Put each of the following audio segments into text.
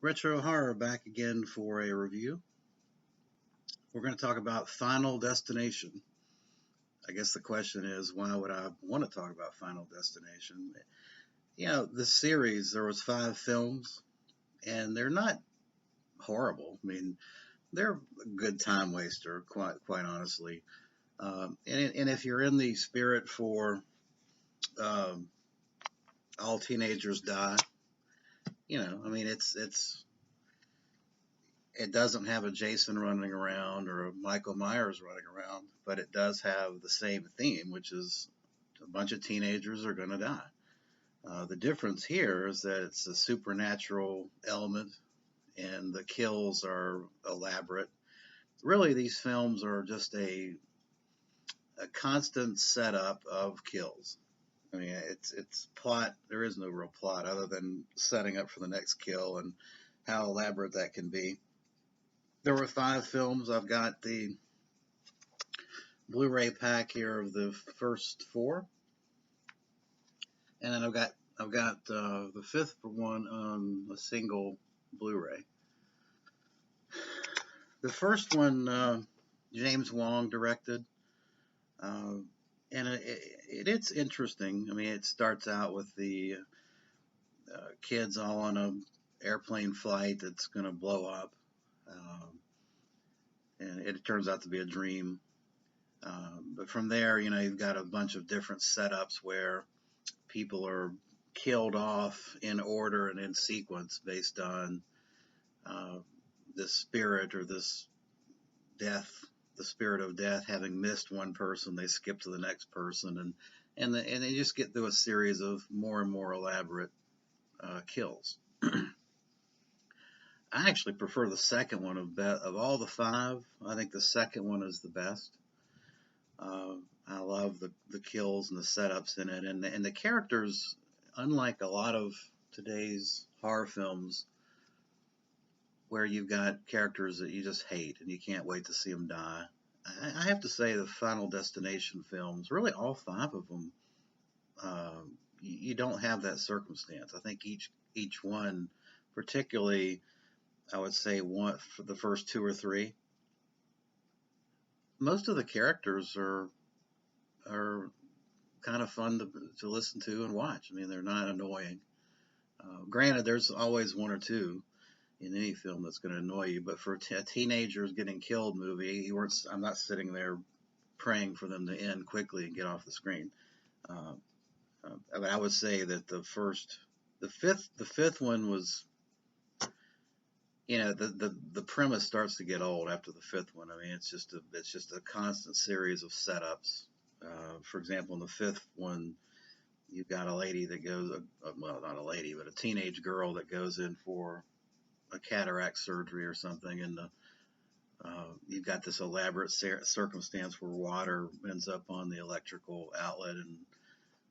Retro Horror back again for a review. We're going to talk about Final Destination. I guess the question is, why would I want to talk about Final Destination? This series, there was 5 films, and they're not horrible. I mean, they're a good time waster, quite honestly. And if you're in the spirit for um, all teenagers die, I mean, it doesn't have a Jason running around or a Michael Myers running around, but it does have the same theme, which is a bunch of teenagers are going to die. The difference here is that it's a supernatural element and the kills are elaborate. Really, these films are just a constant setup of kills. I mean, it's plot. There is no real plot other than setting up for the next kill and how elaborate that can be. There were 5 films. I've got the Blu-ray pack here of the first 4, and then I've got the 5th one on a single Blu-ray. The first one, James Wong directed, uh, and it's interesting. I mean, it starts out with the kids all on a airplane flight that's going to blow up, and it turns out to be a dream. But from there, you've got a bunch of different setups where people are killed off in order and in sequence based on uh, this spirit or this death, the spirit of death having missed one person, they skip to the next person, and they just get through a series of more and more elaborate kills. I actually prefer the second one of all the 5. I think the second one is the best. I love the kills and the setups in it, and the characters. Unlike a lot of today's horror films, where you've got characters that you just hate and you can't wait to see them die, I have to say the Final Destination films, really all 5 of them, uh, you don't have that circumstance. I think each one, particularly, I would say one for the first 2 or 3, most of the characters are kind of fun to listen to and watch. I mean, they're not annoying. Granted, there's always 1 or 2 in any film that's going to annoy you, but for a teenagers getting killed movie, I'm not sitting there praying for them to end quickly and get off the screen. Uh, I would say that the fifth one was, the premise starts to get old after the 5th one. I mean, it's just a constant series of setups. For example, in the 5th one, you've got a lady that goes, well, not a lady, but a teenage girl that goes in for a cataract surgery or something, and you've got this elaborate circumstance where water ends up on the electrical outlet, and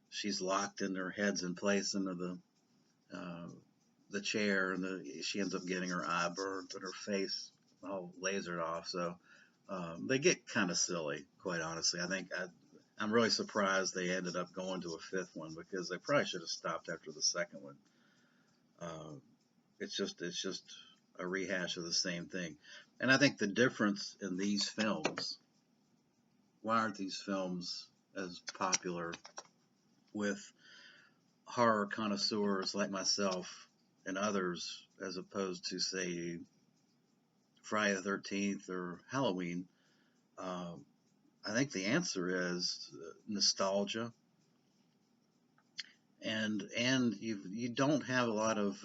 she's locked in her head's in place into uh, the chair, and she ends up getting her eye burnt and her face all lasered off. So they get kind of silly, quite honestly. I'm really surprised they ended up going to a 5th one because they probably should have stopped after the second one. Uh, it's just a rehash of the same thing, and I think the difference in these films, why aren't these films as popular with horror connoisseurs like myself and others as opposed to, say, Friday the 13th or Halloween? Uh, I think the answer is nostalgia, and you don't have a lot of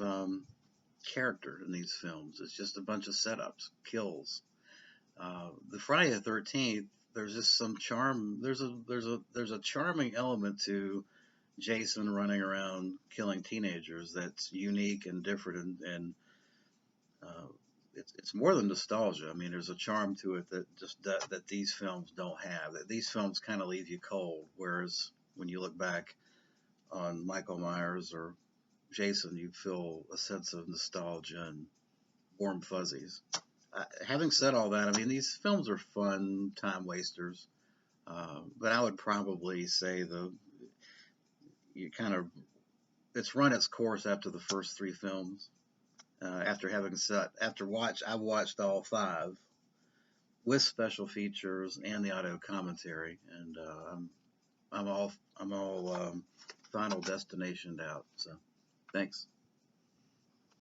character in these films. It's just a bunch of setups, kills. The Friday the 13th, there's just some charm. There's a charming element to Jason running around killing teenagers that's unique and different, and uh, it's more than nostalgia. I mean, there's a charm to it that these films don't have. That these films kind of leave you cold, whereas when you look back on Michael Myers or Jason, you feel a sense of nostalgia and warm fuzzies. Having said all that, I mean, these films are fun time wasters, but I would probably say you kind of it's run its course after the first 3 films. I've watched all five with special features and the audio commentary, and I'm all Final Destination out. So, thanks.